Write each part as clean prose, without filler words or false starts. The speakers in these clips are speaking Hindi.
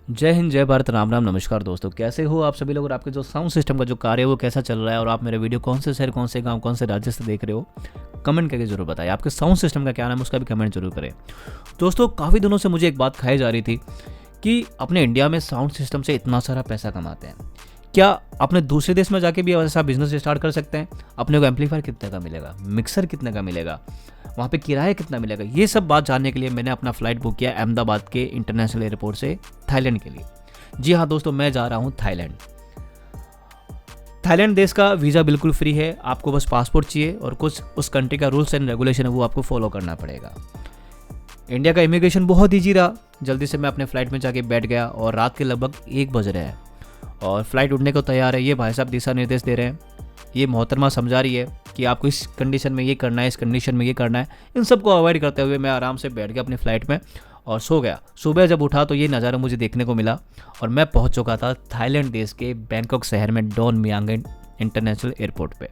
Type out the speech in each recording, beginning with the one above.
जय हिंद, जय भारत, राम राम, नमस्कार दोस्तों। कैसे हो आप सभी लोग और आपके जो साउंड सिस्टम का जो कार्य है वो कैसा चल रहा है, और आप मेरे वीडियो कौन से शहर, कौन से गांव, कौन से राज्य से देख रहे हो, कमेंट करके जरूर बताइए। आपके साउंड सिस्टम का क्या नाम है उसका भी कमेंट जरूर करें। दोस्तों, काफ़ी दिनों से मुझे एक बात खाई जा रही थी कि अपने इंडिया में साउंड सिस्टम से इतना सारा पैसा कमाते हैं, क्या अपने दूसरे देश में जाके भी ऐसा बिजनेस स्टार्ट कर सकते हैं? अपने को एम्पलीफायर कितने का मिलेगा, मिक्सर कितने का मिलेगा, वहाँ पे किराया कितना मिलेगा, ये सब बात जानने के लिए मैंने अपना फ्लाइट बुक किया अहमदाबाद के इंटरनेशनल एयरपोर्ट से थाईलैंड के लिए। जी हाँ दोस्तों, मैं जा रहा हूँ थाईलैंड। थाईलैंड देश का वीज़ा बिल्कुल फ्री है, आपको बस पासपोर्ट चाहिए और कुछ उस कंट्री का रूल्स एंड रेगुलेशन है वो आपको फॉलो करना पड़ेगा। इंडिया का इमिग्रेशन बहुत ईजी रहा। जल्दी से मैं अपने फ़्लाइट में जाके बैठ गया और रात के लगभग 1 बज रहे हैं और फ्लाइट उड़ने को तैयार है। ये भाई साहब दिशा निर्देश दे रहे हैं, ये मोहतरमा समझा रही है कि आपको इस कंडीशन में ये करना है, इस कंडीशन में ये करना है। इन सब को अवॉइड करते हुए मैं आराम से बैठ गया अपनी फ़्लाइट में और सो गया। सुबह जब उठा तो ये नज़ारा मुझे देखने को मिला और मैं पहुंच चुका था थाईलैंड देश के बैंकॉक शहर में डॉन मियांग इंटरनेशनल एयरपोर्ट पे।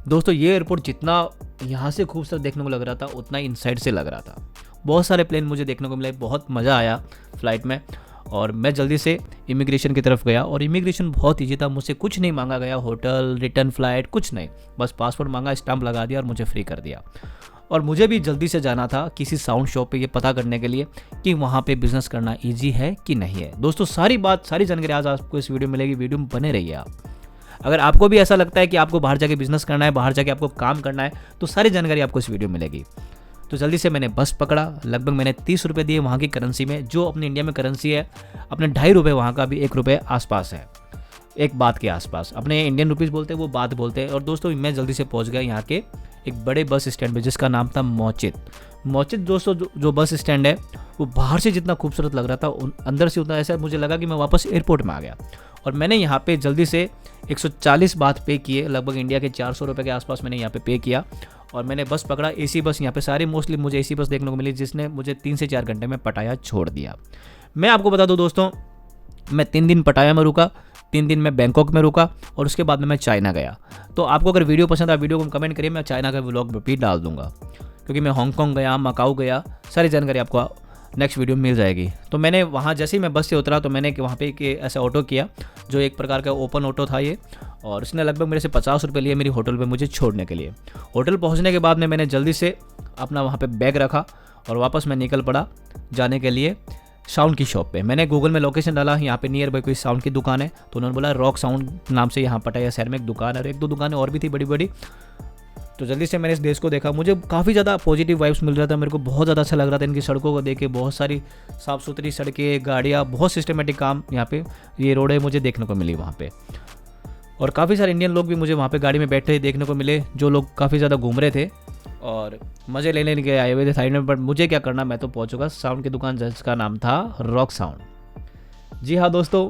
दोस्तों, ये एयरपोर्ट जितना यहाँ से खूबसूरत देखने को लग रहा था उतना इनसाइड से लग रहा था। बहुत सारे प्लेन मुझे देखने को मिले, बहुत मज़ा आया फ़्लाइट में। और मैं जल्दी से इमिग्रेशन की तरफ गया और इमिग्रेशन बहुत ईजी था, मुझसे कुछ नहीं मांगा गया, होटल, रिटर्न फ़्लाइट, कुछ नहीं, बस पासपोर्ट मांगा, स्टैंप लगा दिया और मुझे फ्री कर दिया। और मुझे भी जल्दी से जाना था किसी साउंड शॉप पे ये पता करने के लिए कि वहाँ पे बिज़नेस करना इजी है कि नहीं है। दोस्तों, सारी जानकारी आज आपको इस वीडियो में मिलेगी, वीडियो में बने रहिए आप। अगर आपको भी ऐसा लगता है कि आपको बाहर जाके बिज़नेस करना है, बाहर जाके आपको काम करना है, तो सारी जानकारी आपको इस वीडियो में मिलेगी। तो जल्दी से मैंने बस पकड़ा। लगभग मैंने 30 रुपये दिए वहाँ की करेंसी में, जो अपने इंडिया में करेंसी है अपने 2.5 रुपये, वहाँ का भी 1 रुपये आसपास है, एक बात के आसपास। अपने इंडियन रुपीज़ बोलते हैं, वो बात बोलते हैं। और दोस्तों, मैं जल्दी से पहुँच गया यहाँ के एक बड़े बस स्टैंड पे जिसका नाम था मोचित। दोस्तों, जो बस स्टैंड है वो बाहर से जितना खूबसूरत लग रहा था अंदर से उतना ऐसा मुझे लगा कि मैं वापस एयरपोर्ट में आ गया। और मैंने यहाँ पे जल्दी से 140 बात पे किए, लगभग इंडिया के 400 रुपये के आसपास मैंने यहाँ पे किया। और मैंने बस पकड़ा, एसी बस। यहाँ पे सारे मोस्टली मुझे एसी बस देखने को मिली जिसने मुझे 3 से 4 घंटे में पटाया छोड़ दिया। मैं आपको बता दूँ दोस्तों, मैं 3 दिन पटाया में रुका, 3 दिन मैं बैंकॉक में रुका और उसके बाद में मैं चाइना गया। तो आपको अगर वीडियो पसंद आया, वीडियो को कमेंट करिए, मैं चाइना का व्लॉग भी डाल दूंगा, क्योंकि मैं हांगकांग गया, मकाऊ गया, सारी जानकारी आपको नेक्स्ट वीडियो में मिल जाएगी। तो मैंने वहाँ जैसे ही मैं बस से उतरा तो मैंने वहाँ पे ऐसा ऑटो किया, जो एक प्रकार का ओपन ऑटो था ये, और उसने लगभग मेरे से 50 रुपये लिए मेरी होटल पे मुझे छोड़ने के लिए। होटल पहुँचने के बाद में मैंने जल्दी से अपना वहाँ पे बैग रखा और वापस मैं निकल पड़ा जाने के लिए साउंड की शॉप पे। मैंने गूगल में लोकेशन डाला, यहाँ पे नियर बाई कोई साउंड की दुकान है, तो उन्होंने बोला रॉक साउंड नाम से यहाँ पटाया शहर में एक दुकान है, और 1-2 दुकानें और भी थी बड़ी बड़ी। तो जल्दी से मैंने इस देश को देखा, मुझे काफ़ी ज़्यादा पॉजिटिव वाइब्स मिल रहा था, मेरे को बहुत ज़्यादा अच्छा लग रहा था इनकी सड़कों को देख के। बहुत सारी साफ़ सुथरी सड़कें, गाड़ियाँ, बहुत सिस्टमेटिक काम यहाँ पे ये रोडें मुझे देखने को मिली वहाँ पे। और काफ़ी सारे इंडियन लोग भी मुझे वहाँ पे गाड़ी में बैठे देखने को मिले, जो लोग काफ़ी ज़्यादा घूम रहे थे और मज़े लेने के आए हुए थे थाईलैंड में। बट मुझे क्या करना, मैं तो पहुँच चुका साउंड की दुकान जिसका नाम था रॉक साउंड। जी हाँ दोस्तों,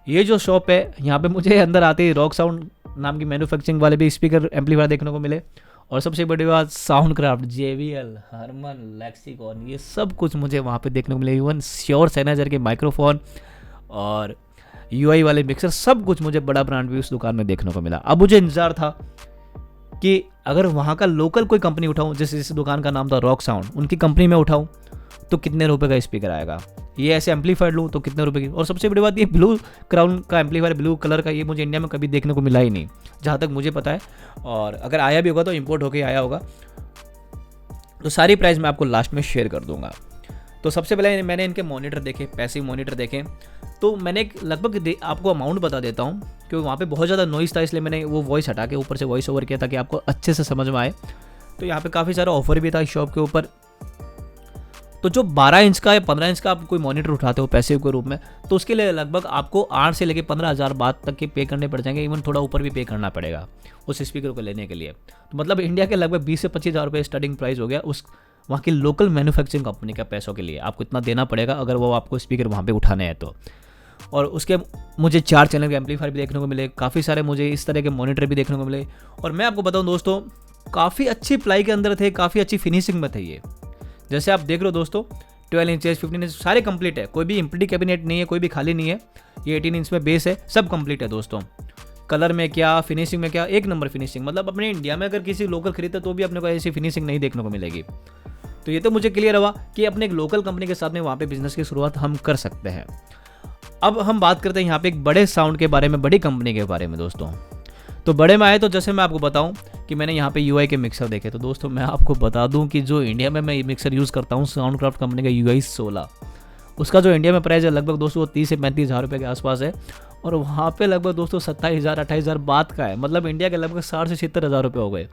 ये जो शॉप है यहाँ पे मुझे अंदर आते ही रॉक साउंड नाम की मैन्युफैक्चरिंग वाले भी स्पीकर, एम्पलीफायर देखने को मिले। और सबसे बड़ी बात, Soundcraft, JBL, Harman, Lexicon, ये सब कुछ मुझे वहाँ पे देखने को मिले। इवन श्योर सैनाइजर के माइक्रोफोन और UI वाले मिक्सर, सब कुछ मुझे बड़ा ब्रांड भी उस दुकान में देखने को मिला। अब मुझे इंतजार था कि अगर वहाँ का लोकल कोई कंपनी उठाऊँ, जैसे इस दुकान का नाम था रॉक साउंड, उनकी कंपनी में उठाऊँ तो कितने रुपए का स्पीकर आएगा, ये ऐसे एम्पलीफायर लूँ तो कितने रुपए की। और सबसे बड़ी बात, ये ब्लू क्राउन का एम्पलीफायर, ब्लू कलर का, ये मुझे इंडिया में कभी देखने को मिला ही नहीं जहाँ तक मुझे पता है, और अगर आया भी होगा तो इम्पोर्ट होकर आया होगा। तो सारी प्राइस मैं आपको लास्ट में शेयर कर दूंगा। तो सबसे पहले मैंने इनके मॉनिटर देखे, पैसिव मॉनिटर देखे। तो मैंने एक लगभग आपको अमाउंट बता देता हूँ, क्योंकि वहाँ पे बहुत ज़्यादा नॉइस था, इसलिए मैंने वो वॉइस हटा के ऊपर से वॉइस ओवर किया ताकि आपको अच्छे से समझ में आए। तो यहाँ पे काफ़ी सारा ऑफर भी था इस शॉप के ऊपर। तो जो 12 इंच का या 15 इंच का आप कोई मॉनिटर उठाते हो पैसिव के रूप में, तो उसके लिए लगभग आपको 8 से लेकर 15,000 बात तक के पे करने पड़ जाएंगे। इवन थोड़ा ऊपर भी पे करना पड़ेगा उस स्पीकर को लेने के लिए। तो मतलब इंडिया के लगभग 20 से 25,000 रुपये स्टार्टिंग प्राइस हो गया उस वहाँ की लोकल मैन्युफैक्चरिंग कंपनी का पैसों के लिए। आपको इतना देना पड़ेगा अगर वो आपको स्पीकर वहाँ पे उठाने हैं तो। और उसके मुझे 4 चैनल के एम्पलीफायर भी देखने को मिले, काफ़ी सारे मुझे इस तरह के मॉनिटर भी देखने को मिले। और मैं आपको बताऊँ दोस्तों, काफ़ी अच्छी प्लाई के अंदर थे, काफ़ी अच्छी फिनिशिंग में थे ये। जैसे आप देख रहे हो दोस्तों, 12 इंचेस, 15 इंच सारे कंप्लीट है, कोई भी एम्प्टी कैबिनेट नहीं है, कोई भी खाली नहीं है। ये 18 इंच में बेस है, सब कंप्लीट है दोस्तों। कलर में क्या, फिनिशिंग में क्या, एक नंबर फिनिशिंग। मतलब अपने इंडिया में अगर किसी लोकल खरीदते तो भी अपने को ऐसी फिनिशिंग नहीं देखने को मिलेगी। तो ये तो मुझे क्लियर हुआ कि अपने एक लोकल कंपनी के साथ में वहाँ पे बिजनेस की शुरुआत हम कर सकते हैं। अब हम बात करते हैं यहाँ पे एक बड़े साउंड के बारे में, बड़ी कंपनी के बारे में दोस्तों। तो बड़े में आए तो जैसे मैं आपको बताऊं कि मैंने यहाँ पे UI के मिक्सर देखे। तो दोस्तों मैं आपको बता दूं कि जो इंडिया में मैं मिक्सर यूज़ करता हूँ साउंडक्राफ्ट कंपनी का UI 16, उसका जो इंडिया में प्राइस है लगभग दोस्तों वो 30 से 35 हज़ार रुपये के आसपास है, और वहाँ पे लगभग दोस्तों 27,000 28,000 बात का है। मतलब इंडिया के लगभग 60 से 70 हज़ार रुपये हो गए।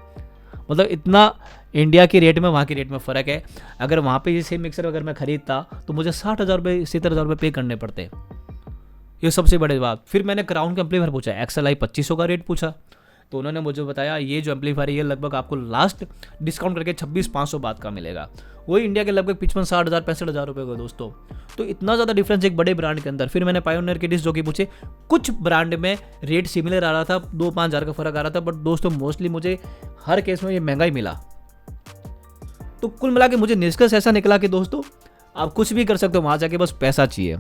मतलब इतना इंडिया की रेट में वहाँ की रेट में फ़र्क है। अगर वहाँ पे ये सेम मिक्सर अगर मैं ख़रीदता तो मुझे 60,000 रुपये 70,000 रुपये पे करने पड़ते। ये सबसे बड़ी बात। फिर मैंने क्राउन का एम्पलीफायर पूछा, XLI 2500 का रेट पूछा, तो उन्होंने मुझे बताया ये जो एम्पलीफायर है ये लगभग आपको लास्ट डिस्काउंट करके 26,500 बात का मिलेगा। वही इंडिया के लगभग 55-60,000 65,000 रुपये का दोस्तों। तो इतना ज़्यादा डिफरेंस एक बड़े ब्रांड के अंदर। फिर मैंने पायोनियर के डिस्क जो कि पूछे, कुछ ब्रांड में रेट सिमिलर आ रहा था, 2-5 हज़ार का फ़र्क आ रहा था, बट दोस्तों मोस्टली मुझे हर केस में ये महंगा ही मिला। तो कुल मिला के मुझे निष्कर्ष ऐसा निकला कि दोस्तों आप कुछ भी कर सकते हो, वहाँ जाके बस पैसा चाहिए।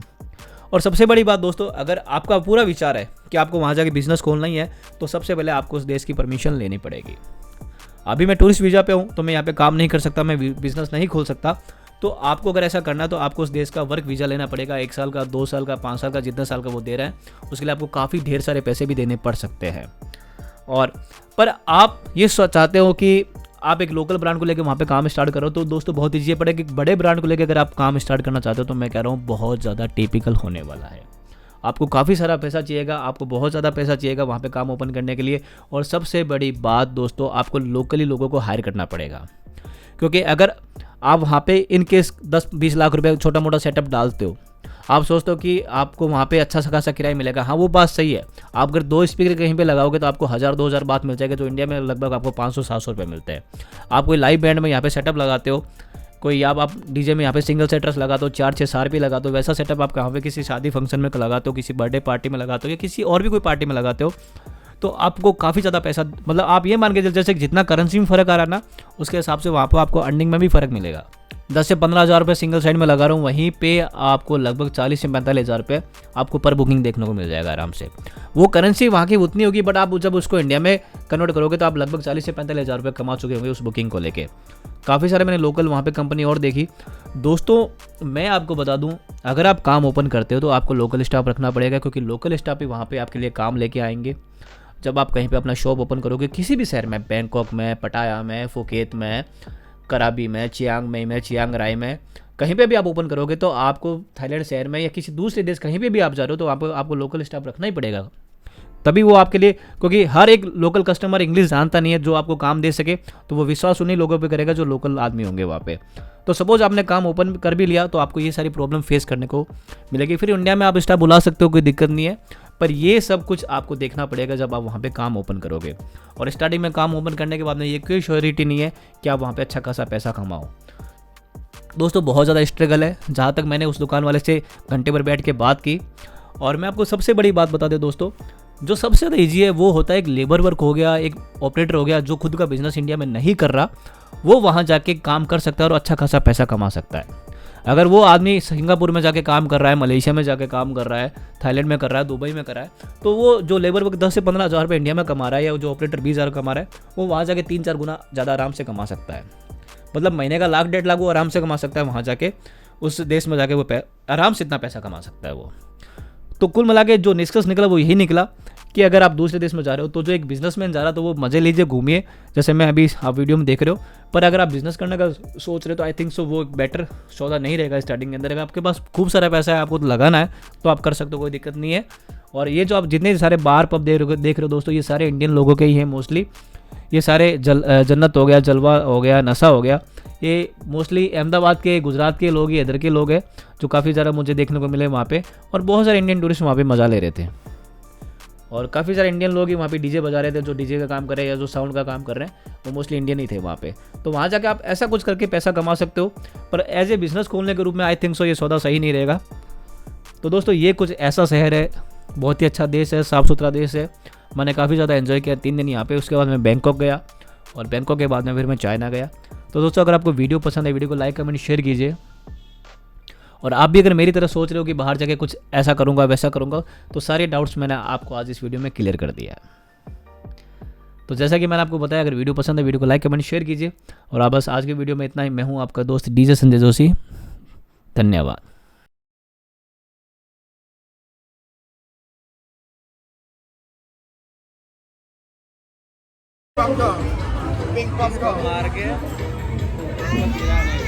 और सबसे बड़ी बात दोस्तों, अगर आपका पूरा विचार है कि आपको वहाँ जाके बिजनेस खोलना ही है, तो सबसे पहले आपको उस देश की परमिशन लेनी पड़ेगी। अभी मैं टूरिस्ट वीज़ा पे हूँ तो मैं यहाँ पे काम नहीं कर सकता, मैं बिजनेस नहीं खोल सकता। तो आपको अगर ऐसा करना है तो आपको उस देश का वर्क वीज़ा लेना पड़ेगा, 1 साल का, 2 साल का, 5 साल का, जितना साल का वो दे रहे हैं, उसके लिए आपको काफ़ी ढेर सारे पैसे भी देने पड़ सकते हैं। और पर आप ये चाहते हो कि आप एक लोकल ब्रांड को लेकर वहाँ पे काम स्टार्ट करो, तो दोस्तों बहुत ईजी पड़ेगा। कि बड़े ब्रांड को लेकर अगर आप काम स्टार्ट करना चाहते हो तो मैं कह रहा हूँ बहुत ज़्यादा टिपिकल होने वाला है। आपको काफ़ी सारा पैसा चाहिएगा, आपको बहुत ज़्यादा पैसा चाहिएगा वहाँ पे काम ओपन करने के लिए। और सबसे बड़ी बात दोस्तों, आपको लोकली लोगों को हायर करना पड़ेगा, क्योंकि अगर आप वहाँ पे इनकेस 10-20 लाख रुपये छोटा मोटा सेटअप डालते हो, आप सोचते हो कि आपको वहाँ पे अच्छा खासा किराया मिलेगा। हाँ वो बात सही है, आप अगर 2 स्पीकर कहीं पे लगाओगे तो आपको 1000-2000 बात मिल जाएगा, जो इंडिया में लगभग आपको 500-700 रुपये मिलते हैं। आप कोई लाइव बैंड में यहाँ पे सेटअप लगाते हो, कोई आप डीजे में यहाँ पे सिंगल सेटर्स लगाते हो, 4-6 रुपये लगाते हो, वैसा सेटअप आप कहाँ पे किसी शादी फंक्शन में लगाते हो, किसी बर्थडे पार्टी में लगाते हो, या किसी और भी कोई पार्टी में लगाते हो, तो आपको काफ़ी ज़्यादा पैसा, मतलब आप ये मान के जैसे जितना करेंसी में फ़र्क आ रहा है ना, उसके हिसाब से वहाँ पर आपको अर्निंग में भी फ़र्क मिलेगा। 10 से 15 हज़ार रुपये सिंगल साइड में लगा रहा हूँ, वहीं पे आपको लगभग 40 से 45 हज़ार रुपये आपको पर बुकिंग देखने को मिल जाएगा आराम से। वो करेंसी वहाँ की उतनी होगी, बट आप जब उसको इंडिया में कन्वर्ट करोगे तो आप लगभग 40 से 45 हज़ार रुपये कमा चुके होंगे उस बुकिंग को लेके। काफ़ी सारे मैंने लोकल वहाँ पे कंपनी और देखी। दोस्तों मैं आपको बता दूँ, अगर आप काम ओपन करते हो तो आपको लोकल स्टाफ रखना पड़ेगा, क्योंकि लोकल स्टाफ ही वहाँ पर आपके लिए काम लेके आएंगे। जब आप कहीं पर अपना शॉप ओपन करोगे किसी भी शहर में, बैंकॉक में, पटाया में, फुकेत में, कराबी में, चियांग में, चियांग राय में, कहीं पे भी आप ओपन करोगे तो आपको थाईलैंड शहर में या किसी दूसरे देश कहीं पे भी आप जा रहे हो तो आपको लोकल स्टाफ रखना ही पड़ेगा। तभी वो आपके लिए, क्योंकि हर एक लोकल कस्टमर इंग्लिश जानता नहीं है जो आपको काम दे सके, तो वो विश्वास उन्हीं लोगों पे करेगा जो लोकल आदमी होंगे वहाँ पे। तो सपोज आपने काम ओपन कर भी लिया तो आपको ये सारी प्रॉब्लम फेस करने को मिलेगी। फिर इंडिया में आप स्टाफ बुला सकते हो, कोई दिक्कत नहीं है, पर ये सब कुछ आपको देखना पड़ेगा जब आप वहाँ पे काम ओपन करोगे। और स्टार्टिंग में काम ओपन करने के बाद में ये कोई श्योरिटी नहीं है कि आप वहाँ पे अच्छा खासा पैसा कमाओ। दोस्तों बहुत ज़्यादा स्ट्रगल है, जहाँ तक मैंने उस दुकान वाले से घंटे भर बैठ के बात की। और मैं आपको सबसे बड़ी बात बता दें दोस्तों, जो सबसे ज़्यादा ईजी है वो होता है एक लेबर वर्क हो गया, एक ऑपरेटर हो गया, जो खुद का बिजनेस इंडिया में नहीं कर रहा, वो वहाँ जाके काम कर सकता है और अच्छा खासा पैसा कमा सकता है। अगर वो आदमी सिंगापुर में जाके काम कर रहा है, मलेशिया में जाके काम कर रहा है, थाईलैंड में कर रहा है, दुबई में कर रहा है, तो वो जो लेबर वर्क 10 से 15 हज़ार रुपये इंडिया में कमा रहा है, या जो ऑपरेटर 20 हज़ार कमा रहा है, वो वहाँ जाके 3-4 गुना ज़्यादा आराम से कमा सकता है। मतलब महीने का 1,00,000-1,50,000 वो आराम से कमा सकता है, वहाँ जाके उस देश में जाके वो आराम से इतना पैसा कमा सकता है वो। तो कुल मिला के जो निष्कर्ष निकला वो यही निकला कि अगर आप दूसरे देश में जा रहे हो तो जो एक बिजनेसमैन जा रहा है तो वो मज़े लीजिए, घूमिए, जैसे मैं अभी आप वीडियो में देख रहे हो। पर अगर आप बिजनेस करने का सोच रहे हो तो आई थिंक सो वो बेटर सौदा नहीं रहेगा स्टार्टिंग के अंदर। अगर आपके पास खूब सारा पैसा है, आपको तो लगाना है, तो आप कर सकते हो, कोई दिक्कत नहीं है। और ये जो आप जितने सारे बार पब देख रहे हो दोस्तों, ये सारे इंडियन लोगों के ही हैं मोस्टली। ये सारे जन्नत हो गया, जलवा हो गया, नशा हो गया, ये मोस्टली अहमदाबाद के, गुजरात के लोग, ये इधर के लोग हैं जो काफ़ी ज़्यादा मुझे देखने को मिले वहाँ पे। और बहुत सारे इंडियन टूरिस्ट वहाँ पे मज़ा ले रहे थे, और काफ़ी सारे इंडियन लोग ही वहाँ पे डीजे बजा रहे थे। जो डीजे का काम कर रहे हैं या जो साउंड का काम कर रहे हैं वो मोस्टली इंडियन ही थे वहाँ पे। तो वहाँ जाके आप ऐसा कुछ करके पैसा कमा सकते हो, पर एज ए बिज़नेस खोलने के रूप में आई थिंक सो ये सौदा सही नहीं रहेगा। तो दोस्तों ये कुछ ऐसा शहर है, बहुत ही अच्छा देश है, साफ़ सुथरा देश है। मैंने काफ़ी ज़्यादा एंजॉय किया 3 दिन यहाँ पे। उसके बाद मैं बैंकॉक गया, और बैंकॉक के बाद में फिर मैं चाइना गया। तो दोस्तों अगर आपको वीडियो पसंद है, वीडियो को लाइक कमेंट शेयर कीजिए। और आप भी अगर मेरी तरह सोच रहे हो कि बाहर जाके कुछ ऐसा करूँगा वैसा करूँगा, तो सारे डाउट्स मैंने आपको आज इस वीडियो में क्लियर कर दिया है। तो जैसा कि मैंने आपको बताया, अगर वीडियो पसंद है वीडियो को लाइक कमेंट शेयर कीजिए। और आप बस आज के वीडियो में इतना ही। मैं हूँ आपका दोस्त DJ संजय जोशी। धन्यवाद। पिंक पॉप को मार के उसको गिराने